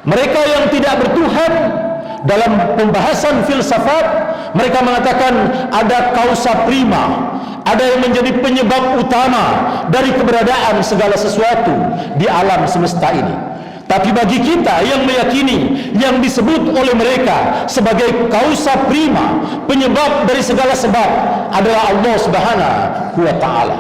Mereka yang tidak bertuhan, dalam pembahasan filsafat mereka mengatakan ada causa prima, ada yang menjadi penyebab utama dari keberadaan segala sesuatu di alam semesta ini. Tapi bagi kita yang meyakini yang disebut oleh mereka sebagai causa prima, penyebab dari segala sebab, adalah Allah Subhanahu wa ta'ala.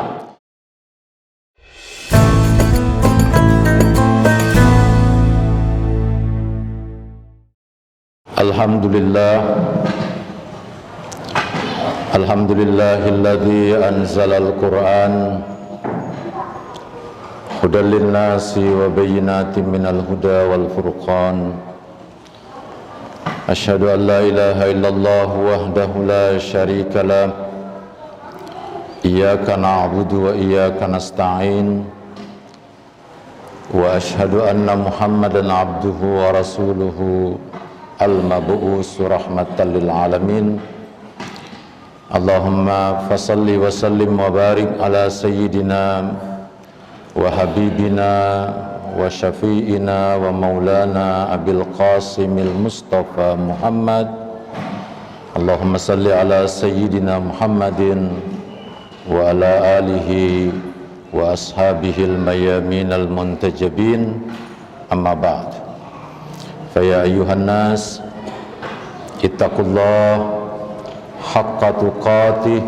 Alhamdulillahilladzi anzalal Qur'an hudan linnasi wa bayyinatin minal huda wal furqan. Asyhadu an la ilaha illallah wahdahu la syarika lah. Iyyaka na'budu wa iyyaka nasta'in. Wa asyhadu anna Muhammadan abduhu wa rasuluhu al-mab'us rahmatan lil alamin. Allahumma fasalli wa sallim wa barik ala sayyidina wa habibina wa syafi'ina wa maulana Abil Qasimil Mustafa Muhammad. Allahumma salli ala sayyidina Muhammadin wa ala alihi wa ashabihil mayamin al-muntajabin. Amma ba'd. Faya ayuhan nas ittaqullah haqqa tuqatih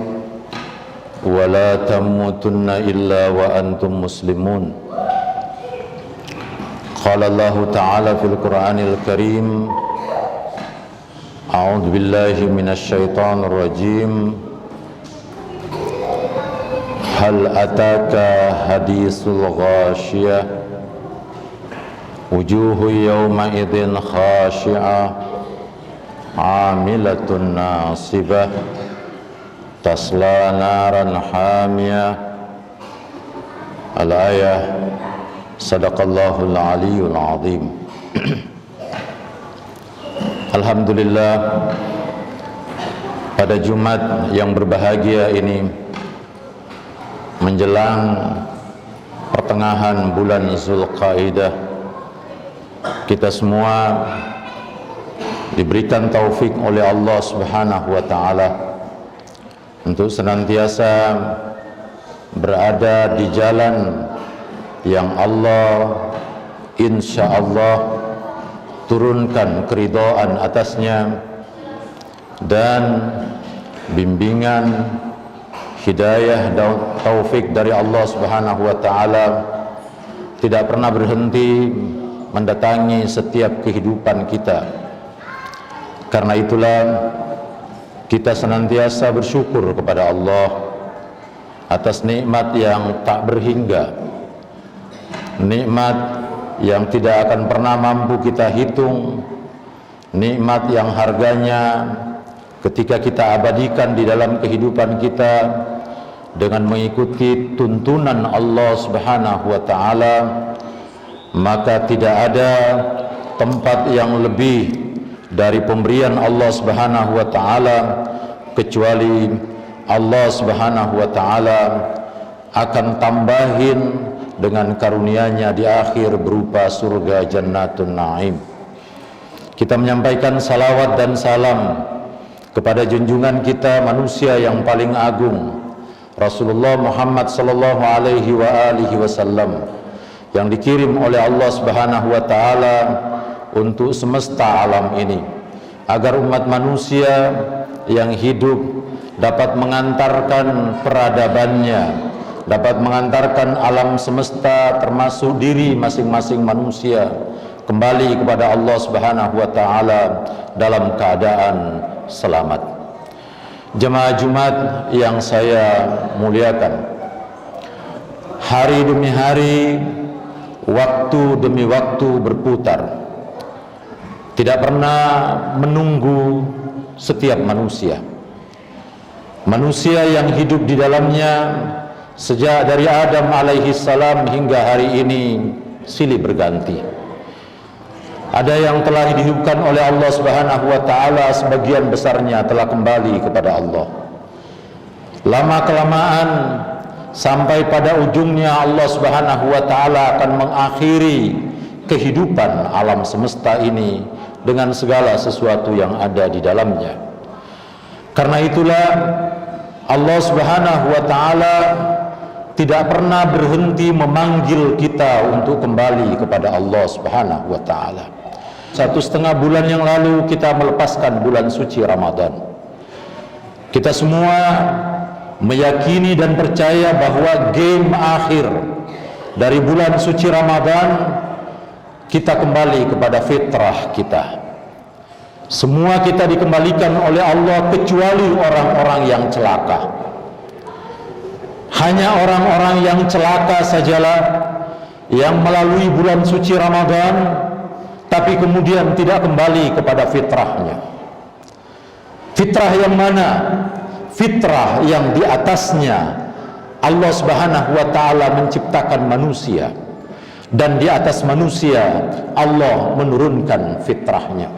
wa la tamutunna illa wa antum muslimun. Qala Allah ta'ala fil Qur'anil Karim, a'udzu billahi minasy syaithanir rajim. Hal ataka hadisul ghashiyah wujuhu yawma idzin khashi'ah 'amilatun nasibah tasla naran hamiyah. Al-ayah. Sadaqallahul aliyyul azim. Alhamdulillah, pada Jumat yang berbahagia ini menjelang pertengahan bulan Zulqaidah, kita semua diberikan taufik oleh Allah Subhanahu wa ta'ala untuk senantiasa berada di jalan yang Allah insyaallah turunkan keridhaan atasnya, dan bimbingan hidayah dan taufik dari Allah Subhanahu wa ta'ala tidak pernah berhenti mendatangi setiap kehidupan kita. Karena itulah kita senantiasa bersyukur kepada Allah atas nikmat yang tak berhingga, nikmat yang tidak akan pernah mampu kita hitung, nikmat yang harganya ketika kita abadikan di dalam kehidupan kita dengan mengikuti tuntunan Allah Subhanahu wa ta'ala, maka tidak ada tempat yang lebih dari pemberian Allah Subhanahu wa ta'ala, kecuali Allah Subhanahu wa ta'ala akan tambahin dengan karunia-Nya di akhir berupa surga Jannatun Naim. Kita menyampaikan salawat dan salam kepada junjungan kita, manusia yang paling agung, Rasulullah Muhammad sallallahu alaihi wa alihi wasallam, yang dikirim oleh Allah Subhanahu wa ta'ala untuk semesta alam ini, agar umat manusia yang hidup dapat mengantarkan peradabannya, dapat mengantarkan alam semesta termasuk diri masing-masing manusia kembali kepada Allah Subhanahu wa ta'ala dalam keadaan selamat. Jemaah Jumat yang saya muliakan, hari demi hari, waktu demi waktu berputar, tidak pernah menunggu setiap manusia. Manusia yang hidup di dalamnya sejak dari Adam alaihi salam hingga hari ini silih berganti. Ada yang telah dihidupkan oleh Allah Subhanahu wa ta'ala, sebagian besarnya telah kembali kepada Allah. Lama kelamaan sampai pada ujungnya Allah Subhanahu wa ta'ala akan mengakhiri kehidupan alam semesta ini dengan segala sesuatu yang ada di dalamnya. Karena itulah Allah Subhanahu wa taala tidak pernah berhenti memanggil kita untuk kembali kepada Allah Subhanahu wa taala. 1,5 bulan yang lalu kita melepaskan bulan suci Ramadan. Kita semua meyakini dan percaya bahwa game akhir dari bulan suci Ramadan, kita kembali kepada fitrah kita. Semua kita dikembalikan oleh Allah kecuali orang-orang yang celaka. Hanya orang-orang yang celaka sajalah yang melalui bulan suci Ramadan tapi kemudian tidak kembali kepada fitrahnya. Fitrah yang mana? Fitrah yang di atasnya Allah Subhanahu wa taala menciptakan manusia, dan di atas manusia Allah menurunkan fitrahnya.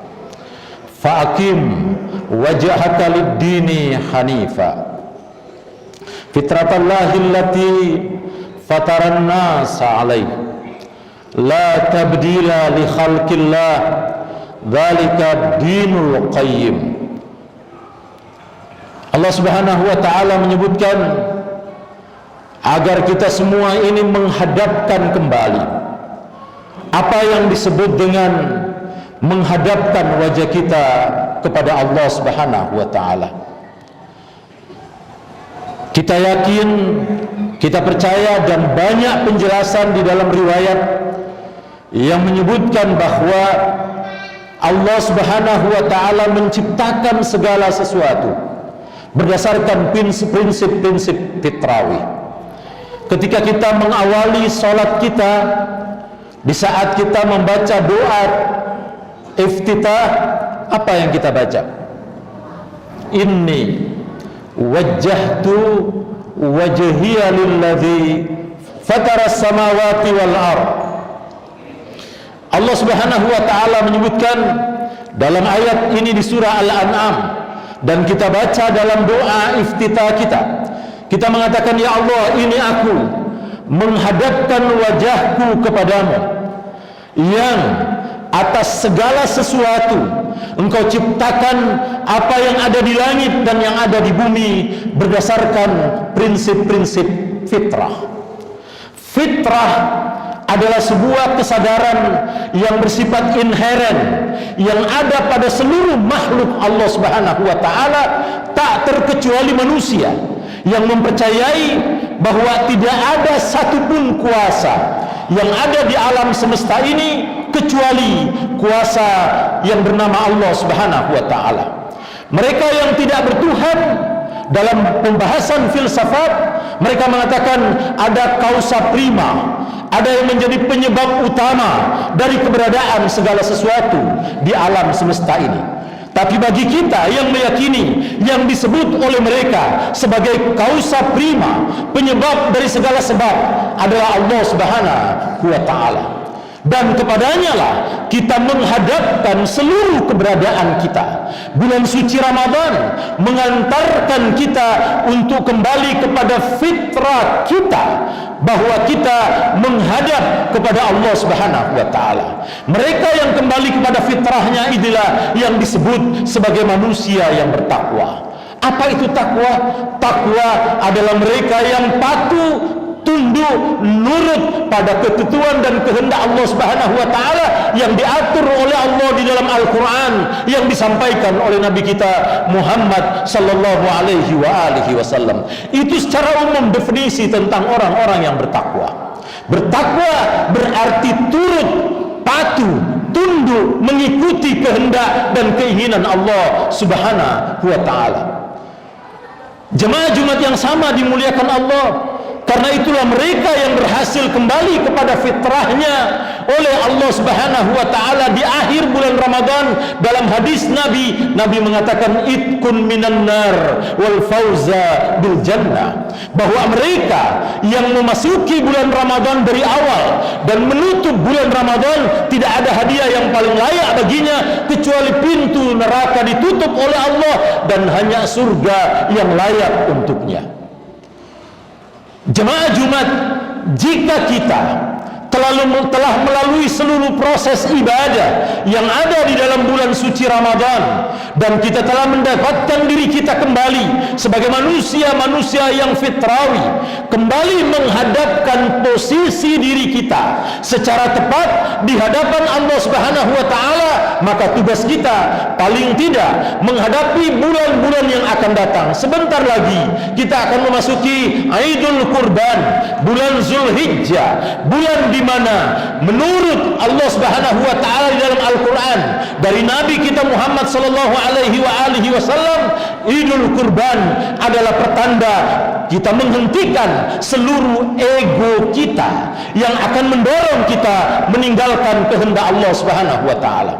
Fa'akim wajhaka lid-dini hanifa fitratallahi allati fataran nasa 'alaiha la tabdila li khalqillah dzalika dinul qayyim. Allah Subhanahu wa taala menyebutkan agar kita semua ini menghadapkan kembali apa yang disebut dengan menghadapkan wajah kita kepada Allah Subhanahu wa taala. Kita yakin, kita percaya, dan banyak penjelasan di dalam riwayat yang menyebutkan bahwa Allah Subhanahu wa taala menciptakan segala sesuatu berdasarkan prinsip-prinsip fitrawi. Ketika kita mengawali sholat kita, di saat kita membaca doa iftitah, apa yang kita baca? Inni wajjahtu wajhiya lilladzi fatara samawati wal ard. Allah Subhanahu wa taala menyebutkan dalam ayat ini di surah Al-An'am, dan kita baca dalam doa iftitah kita. Kita mengatakan, ya Allah, ini aku menghadapkan wajahku kepadamu yang atas segala sesuatu Engkau ciptakan apa yang ada di langit dan yang ada di bumi berdasarkan prinsip-prinsip fitrah. Fitrah adalah sebuah kesadaran yang bersifat inheren yang ada pada seluruh makhluk Allah Subhanahu wa taala, tak terkecuali manusia, yang mempercayai bahwa tidak ada satupun kuasa yang ada di alam semesta ini kecuali kuasa yang bernama Allah Subhanahu wa taala. Mereka yang tidak bertuhan, dalam pembahasan filsafat mereka mengatakan ada causa prima, ada yang menjadi penyebab utama dari keberadaan segala sesuatu di alam semesta ini. Tapi bagi kita yang meyakini yang disebut oleh mereka sebagai causa prima, penyebab dari segala sebab, adalah Allah Subhanahu wa taala. Dan kepadanya lah kita menghadapkan seluruh keberadaan kita. Bulan suci Ramadan mengantarkan kita untuk kembali kepada fitrah kita, bahwa kita menghadap kepada Allah Subhanahu wa taala. Mereka yang kembali kepada fitrahnya inilah yang disebut sebagai manusia yang bertakwa. Apa itu takwa? Takwa adalah mereka yang patuh, tunduk, nurut pada ketentuan dan kehendak Allah Subhanahu wa taala yang diatur oleh Allah di dalam Al-Qur'an, yang disampaikan oleh Nabi kita Muhammad sallallahu alaihi wasallam. Itu secara umum definisi tentang orang-orang yang bertakwa. Bertakwa berarti turut, patuh, tunduk, mengikuti kehendak dan keinginan Allah Subhanahu wa taala. Jemaah Jumat yang sama dimuliakan Allah. Karena itulah mereka yang berhasil kembali kepada fitrahnya oleh Allah Subhanahu wa taala di akhir bulan Ramadan. Dalam hadis Nabi mengatakan itkun minan nar wal fauza bil jannah, bahwa mereka yang memasuki bulan Ramadan dari awal dan menutup bulan Ramadan, tidak ada hadiah yang paling layak baginya kecuali pintu neraka ditutup oleh Allah dan hanya surga yang layak untuknya. Jemaah Jumat, jika kita telah melalui seluruh proses ibadah yang ada di dalam bulan suci Ramadan, dan kita telah mendapatkan diri kita kembali sebagai manusia yang fitrawi, kembali menghadapkan posisi diri kita secara tepat di hadapan Allah Subhanahu wa taala, maka tugas kita paling tidak menghadapi bulan-bulan yang akan datang. Sebentar lagi kita akan memasuki Idul Kurban, bulan Zulhijjah, bulan di mana menurut Allah Subhanahu wa taala di dalam Al-Qur'an dari Nabi kita Muhammad sallallahu alaihi wasallam, Idul Kurban adalah pertanda kita menghentikan seluruh ego kita yang akan mendorong kita meninggalkan kehendak Allah Subhanahu wa taala.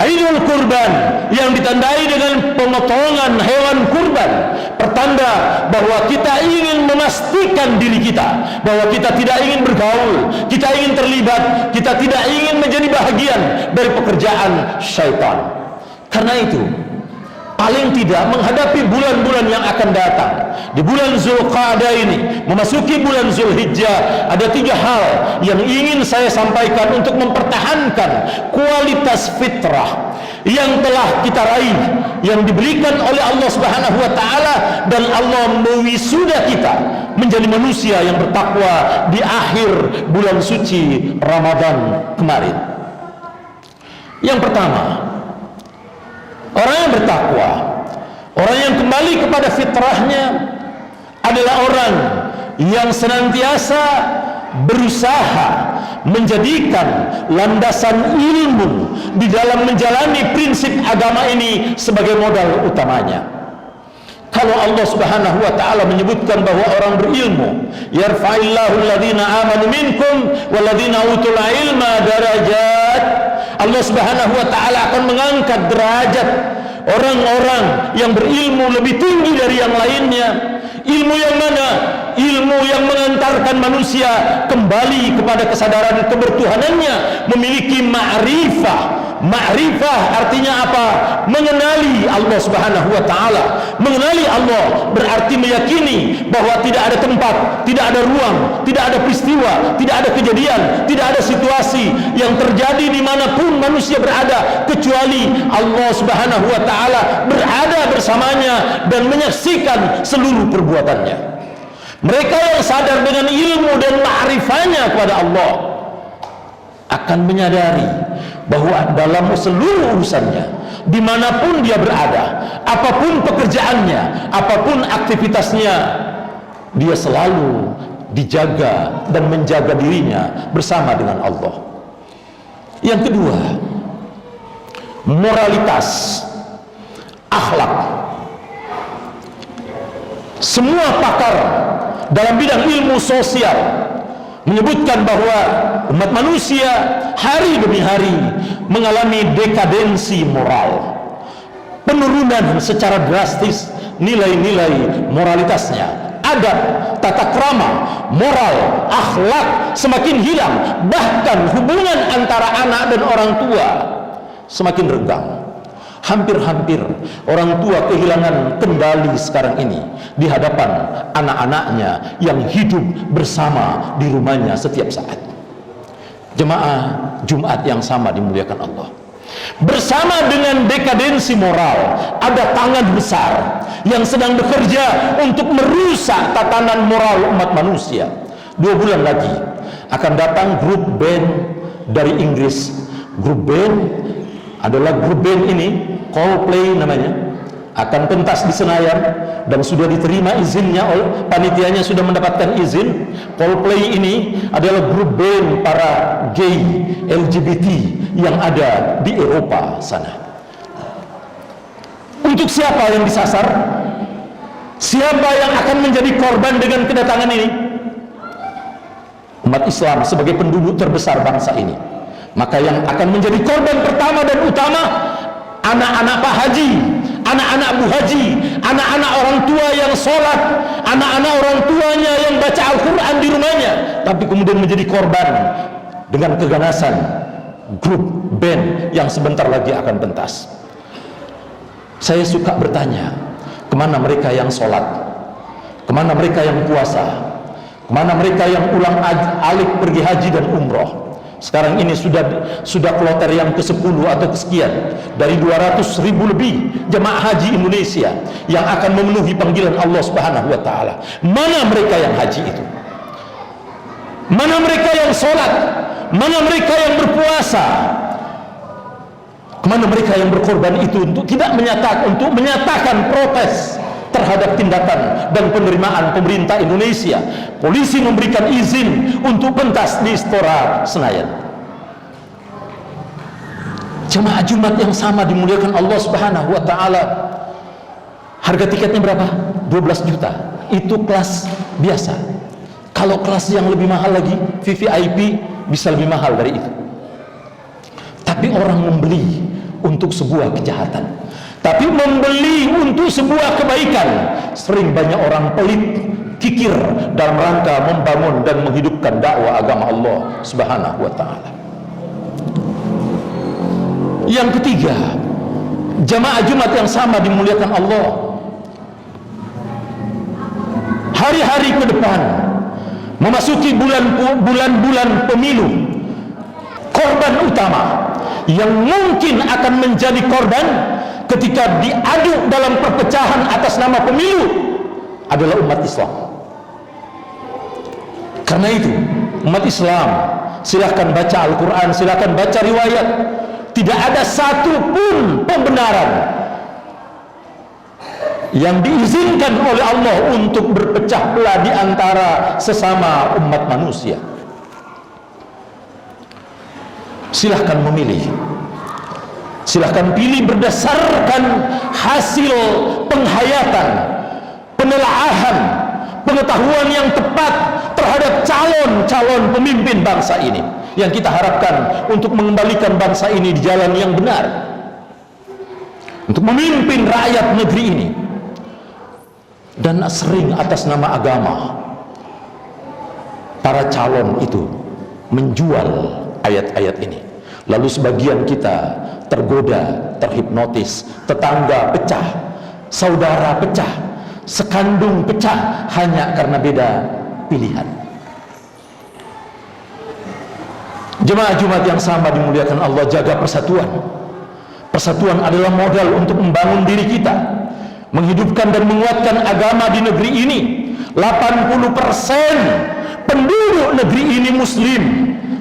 Idul Kurban yang ditandai dengan pemotongan hewan kurban, pertanda bahwa kita ingin memastikan diri kita bahwa kita tidak ingin bergaul, kita ingin terlibat, kita tidak ingin menjadi bahagian dari pekerjaan syaitan. Karena itu, paling tidak menghadapi bulan-bulan yang akan datang, di bulan Zulqa'dah ini memasuki bulan Zulhijjah, ada 3 hal yang ingin saya sampaikan untuk mempertahankan kualitas fitrah yang telah kita raih, yang diberikan oleh Allah Subhanahu wa taala, dan Allah mewisuda kita menjadi manusia yang bertakwa di akhir bulan suci Ramadan kemarin. Yang pertama, orang yang bertakwa, orang yang kembali kepada fitrahnya adalah orang yang senantiasa berusaha menjadikan landasan ilmu di dalam menjalani prinsip agama ini sebagai modal utamanya. Kalau Allah Subhanahu wa taala menyebutkan bahwa orang berilmu, yarfa'illahu alladhina amanu minkum walladhina utul ilma darajat, Allah Subhanahu wa taala akan mengangkat derajat orang-orang yang berilmu lebih tinggi dari yang lainnya. Ilmu yang mana? Ilmu yang mengantarkan manusia kembali kepada kesadaran kebertuhanannya, memiliki ma'rifah. Ma'rifah artinya apa? Mengenali Allah Subhanahu wa taala. Mengenali Allah berarti meyakini bahwa tidak ada tempat, tidak ada ruang, tidak ada peristiwa, tidak ada kejadian, tidak ada situasi yang terjadi dimanapun manusia berada, kecuali Allah Subhanahu wa taala berada bersamanya dan menyaksikan seluruh perbuatannya. Mereka yang sadar dengan ilmu dan ma'rifahnya kepada Allah akan menyadari bahwa dalam seluruh urusannya, dimanapun dia berada, apapun pekerjaannya, apapun aktivitasnya, dia selalu dijaga dan menjaga dirinya bersama dengan Allah. Yang kedua, moralitas, akhlak. Semua pakar dalam bidang ilmu sosial menyebutkan bahwa umat manusia hari demi hari mengalami dekadensi moral, penurunan secara drastis nilai-nilai moralitasnya, adab, tata krama, moral, akhlak semakin hilang, bahkan hubungan antara anak dan orang tua semakin renggang. Hampir-hampir orang tua kehilangan kendali sekarang ini di hadapan anak-anaknya yang hidup bersama di rumahnya setiap saat. Jemaah Jumat yang sama dimuliakan Allah, bersama dengan dekadensi moral, ada tangan besar yang sedang bekerja untuk merusak tatanan moral umat manusia. 2 bulan lagi akan datang grup band dari Inggris. Grup band adalah grup band ini, Coldplay namanya, akan pentas di Senayan dan sudah diterima izinnya oleh panitianya, sudah mendapatkan izin. Coldplay ini adalah grup band para gay LGBT yang ada di Eropa sana. Untuk siapa yang disasar? Siapa yang akan menjadi korban dengan kedatangan ini? Umat Islam sebagai penduduk terbesar bangsa ini. Maka yang akan menjadi korban pertama dan utama, anak-anak Pak Haji, anak-anak Bu Haji, anak-anak orang tua yang sholat, anak-anak orang tuanya yang baca Al-Quran di rumahnya, tapi kemudian menjadi korban dengan keganasan grup band yang sebentar lagi akan pentas. Saya suka bertanya, kemana mereka yang sholat, kemana mereka yang puasa, Kemana mereka yang ulang alik pergi haji dan umroh? Sekarang ini sudah kloter yang ke-10 atau kesekian dari 200.000 lebih jemaah haji Indonesia yang akan memenuhi panggilan Allah Subhanahu wa taala. Mana mereka yang haji itu? Mana mereka yang sholat? Mana mereka yang berpuasa? Kemana mereka yang berkorban itu untuk menyatakan protes terhadap tindakan dan penerimaan pemerintah Indonesia? Polisi memberikan izin untuk pentas di Istora Senayan. Jemaah Jumat yang sama dimuliakan Allah Subhanahu wa taala. Harga tiketnya berapa? 12 juta. Itu kelas biasa. Kalau kelas yang lebih mahal lagi, VVIP, bisa lebih mahal dari itu. Tapi orang membeli untuk sebuah kejahatan, tapi membeli untuk sebuah kebaikan. Sering banyak orang pelit, kikir dalam rangka membangun dan menghidupkan dakwah agama Allah Subhanahu wa taala. Yang ketiga, jamaah Jumat yang sama dimuliakan Allah. Hari-hari ke depan memasuki bulan-bulan pemilu, korban utama yang mungkin akan menjadi korban ketika diaduk dalam perpecahan atas nama pemilu adalah umat Islam. Karena itu umat Islam, silahkan baca Al-Quran, silahkan baca riwayat, tidak ada satupun pembenaran yang diizinkan oleh Allah untuk berpecah belah di antara sesama umat manusia. Silahkan memilih, silahkan pilih berdasarkan hasil penghayatan, penelaahan, pengetahuan yang tepat terhadap calon-calon pemimpin bangsa ini yang kita harapkan untuk mengembalikan bangsa ini di jalan yang benar, untuk memimpin rakyat negeri ini. Dan sering atas nama agama para calon itu menjual ayat-ayat ini, lalu sebagian kita tergoda, terhipnotis, tetangga pecah, saudara pecah, sekandung pecah hanya karena beda pilihan. Jemaah Jumat yang sama dimuliakan Allah, jaga persatuan. Persatuan adalah modal untuk membangun diri kita, menghidupkan dan menguatkan agama di negeri ini. 80% penduduk negeri ini muslim,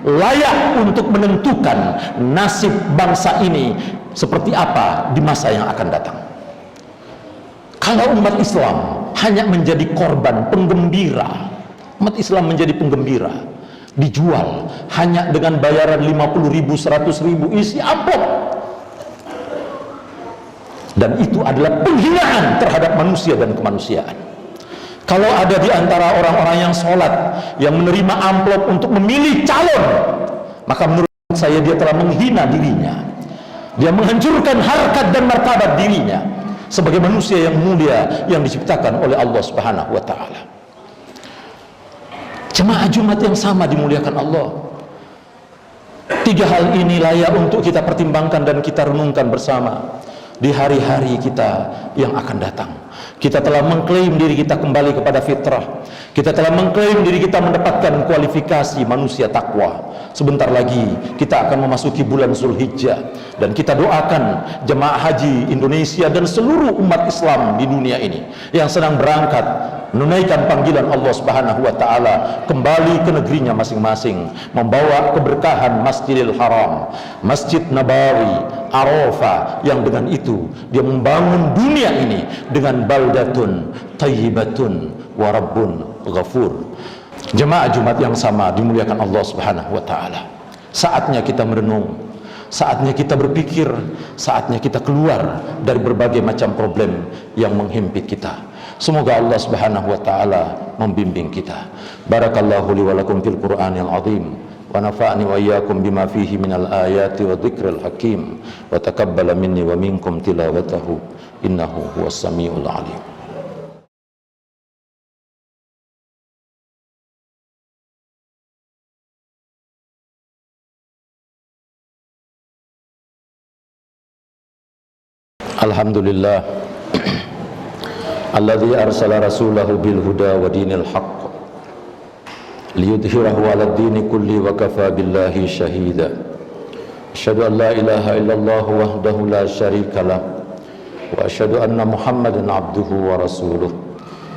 layak untuk menentukan nasib bangsa ini seperti apa di masa yang akan datang. Kalau umat Islam hanya menjadi korban penggembira, umat Islam menjadi penggembira, dijual hanya dengan bayaran 50.000, 100.000 isi amplop, dan itu adalah penghinaan terhadap manusia dan kemanusiaan. Kalau ada di antara orang-orang yang sholat yang menerima amplop untuk memilih calon, maka menurut saya dia telah menghina dirinya, dia menghancurkan harkat dan martabat dirinya sebagai manusia yang mulia yang diciptakan oleh Allah Subhanahu wa taala. Jemaah Jumat yang sama dimuliakan Allah. 3 hal ini layak untuk kita pertimbangkan dan kita renungkan bersama di hari-hari kita yang akan datang. Kita telah mengklaim diri kita kembali kepada fitrah. Kita telah mengklaim diri kita mendapatkan kualifikasi manusia takwa. Sebentar lagi kita akan memasuki bulan Zulhijjah, dan kita doakan jemaah haji Indonesia dan seluruh umat Islam di dunia ini yang sedang berangkat menunaikan panggilan Allah Subhanahu wa taala kembali ke negerinya masing-masing, membawa keberkahan Masjidil Haram, Masjid Nabawi, Arafah, yang dengan itu dia membangun dunia ini dengan baldatun thayyibatun wa rabbun ghafur. Jemaah Jumat yang sama dimuliakan Allah Subhanahu wa taala. Saatnya kita merenung, saatnya kita berpikir, saatnya kita keluar dari berbagai macam problem yang menghimpit kita. Semoga Allah Subhanahu wa taala membimbing kita. Barakallahu li wa lakum fil Qur'anil azim wa nafa'ani wa iyyakum bima fihi minal ayati wa dzikril hakim wa taqabbala minni wa minkum tilawatahu innahu huwas samiul alim. Alhamdulillah alladzi arsala rasulahu bil huda wa dinil haqq liyudhhirahu 'ala ad-dini kulli wa kafa billahi shahida. Asyhadu an la ilaha illallah wahdahu la syarika lah wa asyhadu anna Muhammadan abduhu wa rasuluh.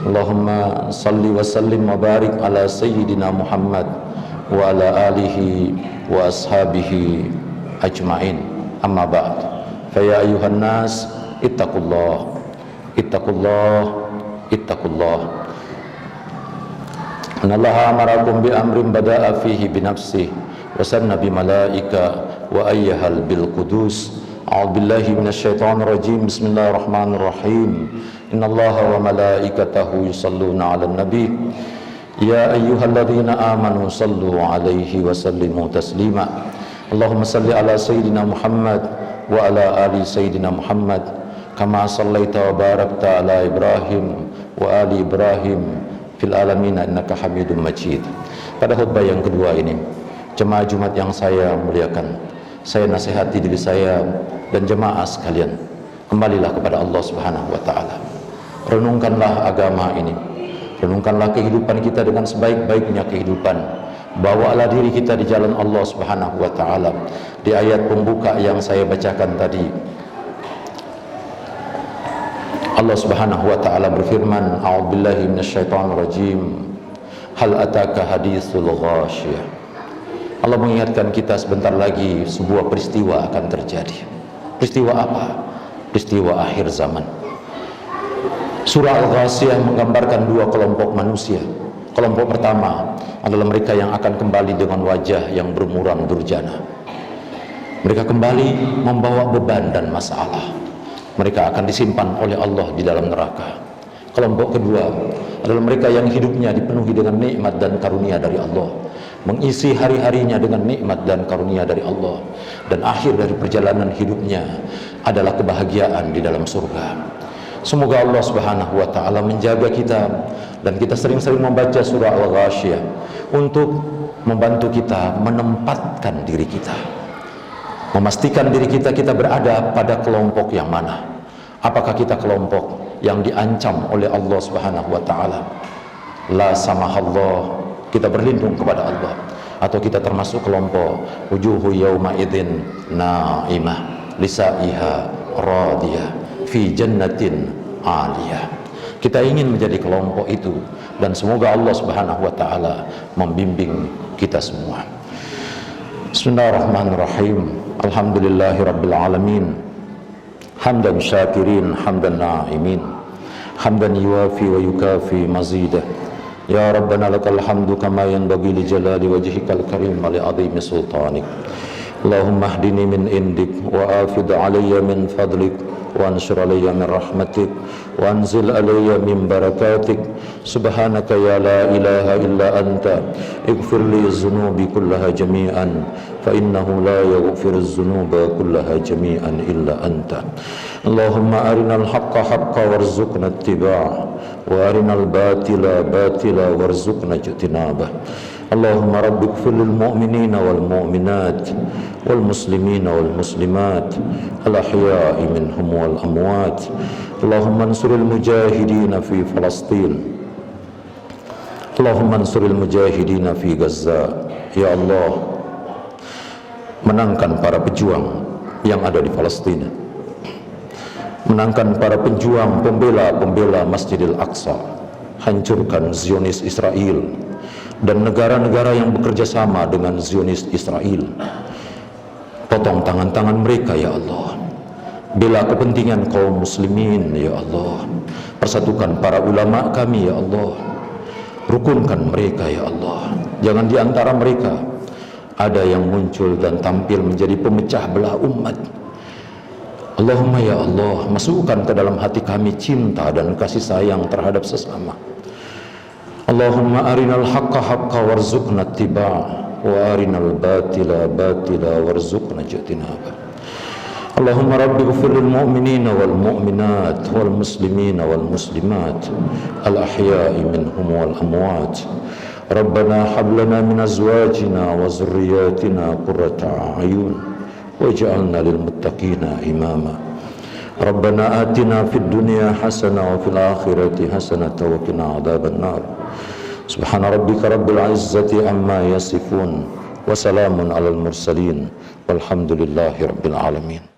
Allahumma salli wa sallim wa barik ala sayyidina Muhammad wa ala alihi wa ashabihi ajma'in. Amma ba'd. Fa ya ayuhan nas ittaqullah Anallaha amarakum bi amrin bada'a fihi bi nafsihi wa sanna bi malaika wa ayyahal bil qudus. A'udzu billahi minasyaitonir rajim. Bismillahirrahmanirrahim. Innallaha wa malaikatahu yusholluna 'alan nabi. Ya ayyuhalladzina amanu shallu 'alaihi wa sallimu taslima. Allahumma shalli ala sayyidina Muhammad wa ala ali sayyidina Muhammad kama shallaita wa barakta ala Ibrahim wa ali Ibrahim fil alamin innaka Hamidum Majid. Pada khutbah yang kedua ini, jemaah Jumat yang saya muliakan, saya nasihati diri saya dan jemaah sekalian, kembalilah kepada Allah Subhanahu wa taala. Renungkanlah agama ini. Renungkanlah kehidupan kita dengan sebaik-baiknya kehidupan. Bawalah diri kita di jalan Allah Subhanahu wa taala. Di ayat pembuka yang saya bacakan tadi, Allah Subhanahu wa taala berfirman, a'udzubillahi minasyaitonir rajim. Hal ataka haditsul ghasyiyah. Allah mengingatkan kita sebentar lagi sebuah peristiwa akan terjadi. Peristiwa apa? Peristiwa akhir zaman. Surah Al-Ghasyiyah menggambarkan dua kelompok manusia. Kelompok pertama adalah mereka yang akan kembali dengan wajah yang bermuram durjana. Mereka kembali membawa beban dan masalah. Mereka akan disimpan oleh Allah di dalam neraka. Kelompok kedua adalah mereka yang hidupnya dipenuhi dengan nikmat dan karunia dari Allah, mengisi hari-harinya dengan nikmat dan karunia dari Allah, dan akhir dari perjalanan hidupnya adalah kebahagiaan di dalam surga. Semoga Allah Subhanahu wa taala menjaga kita, dan kita sering-sering membaca surah Al-Ghasyiyah untuk membantu kita menempatkan diri kita, memastikan diri kita berada pada kelompok yang mana. Apakah kita kelompok yang diancam oleh Allah Subhanahu wa taala? La samahallah, kita berlindung kepada Allah, atau kita termasuk kelompok wujuhu yauma idzin naimah lisaiha radiyah fi jannatin aliyah. Kita ingin menjadi kelompok itu, dan semoga Allah Subhanahu wa taala membimbing kita semua. Bismillahirrahmanirrahim. Alhamdulillahirabbil alamin. Hamdan syakirin, hamdan na'imin, hamdan yuwafi wa yukafi mazidah. Ya Rabbana lakal hamdu kama yanbaghi li jalali wajhikal karim wa li 'azimi sultanik. Allahumma hdini min indik wa afid 'alayya min fadlik wa ansur 'alayya min rahmatik wa anzil 'alayya min barakatik. Subhanaka ya la ilaha illa anta ighfir li dhunubi kullaha jami'an fa innahu la yaghfiru dhunuba kullaha jami'an illa anta. Allahumma arinal haqqa haqqan warzuqna ittiba'a wa arinal batila batila warzuqna ijtinabah. Allahumma rabbi ighfir lil mu'minina wal mu'minat wal muslimina wal muslimat al ahya'i minhum wal amwat. Allahumma ansuril mujahidina fi Palestin. Allahumma ansuril mujahidina fi Gaza. Ya Allah, menangkan para pejuang yang ada di Palestina, menangkan para pejuang pembela Masjidil Aqsa, hancurkan Zionis Israel dan negara-negara yang bekerja sama dengan Zionis Israel. Potong tangan-tangan mereka ya Allah. Bela kepentingan kaum muslimin ya Allah. Persatukan para ulama kami ya Allah. Rukunkan mereka ya Allah. Jangan di antara mereka ada yang muncul dan tampil menjadi pemecah belah umat. Allahumma ya Allah, masukkan ke dalam hati kami cinta dan kasih sayang terhadap sesama. Allahumma arinal haqqa haqqa warzuqna ittiba'a wa arinal batila batila warzuqna ijtinabah. Allahumma rabbi ighfir lil mu'minina wal mu'minat wal muslimina wal muslimat al ahya'i minhum wal amwat. Rabbana hab lana min azwajina wa dhurriyyatina qurrata a'yun waj'alna lil muttaqina imama. Rabbana atina fid dunya hasanah wa fil akhirati hasanah wa qina adzaban nar. Subhana rabbika rabbil izzati amma yasifun wa salamun alal mursalin walhamdulillahi rabbil alamin.